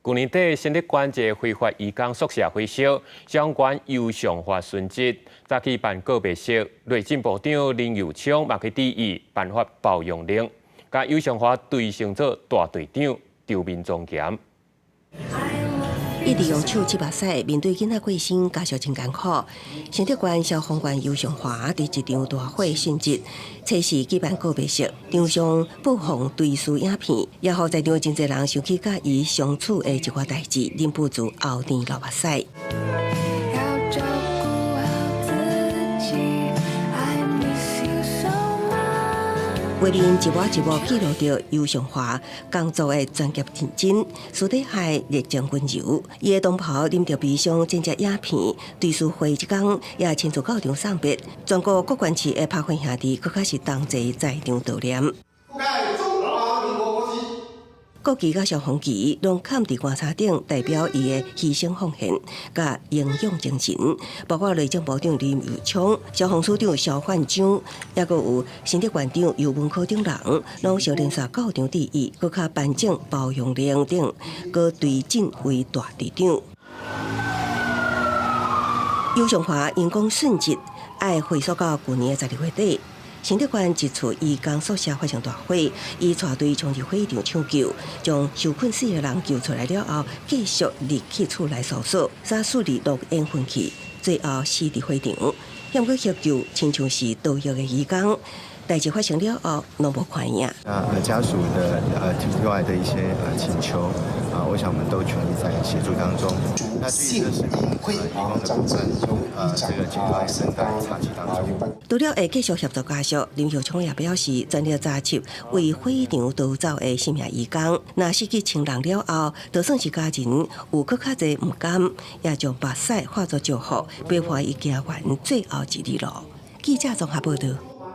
去年底，新竹县一个非法移工宿舍火烧，相关有偿化损失，早起办告别式，内政部长林佑昌嘛去致意颁发保养令，甲有偿化推升做大队长周民宗贤。一直用手七目屎，面对囡仔过身，家属真艰苦。新竹县消防员尤尚华伫一场大火性质，测试举办告别式，场上播放追思影片，也互在场真侪人想起甲伊相处的一寡代志，忍不住后甜流目屎。画面一幕一幕记录着尤尚华工作的专业认真，私底下热情温柔。伊的同袍啉着悲伤剪接影片，追思会一天也亲自到场送别。全国各县市的拍婚兄弟，佫较是同齐在场悼念。国旗甲消防旗拢嵌伫棺材顶，代表伊的牺牲奉献甲英勇精神。包括内政部长林佑昌、消防署长肖焕章，也佫有新竹县长尤文科等人，拢小连续到场致意，佫较颁奖保养令等，佫推荐为大队长。尤尚华因公殉职，爱回溯到去年12月底。新竹县一处移工宿舍发生大火，伊带队冲入火场抢救，将受困死的人救出来了后，继续入去厝内搜索，杀死6烟熏气，最后死伫火场。险过急救，亲像是逃狱的移工。代志发生了后，拢无看影。家属的提出来的一些请求我想我们都全力在协助当中。那至于这是会长征这个情况也正在查缉当中。除了会继续协助家属，林佑昌也表示，全力查缉为火场逃走的性命移工。若失去亲人了后，就算是家人有搁较侪唔甘，也将目屎化作祝福，陪伴伊家园最后一里路。记者综合报道。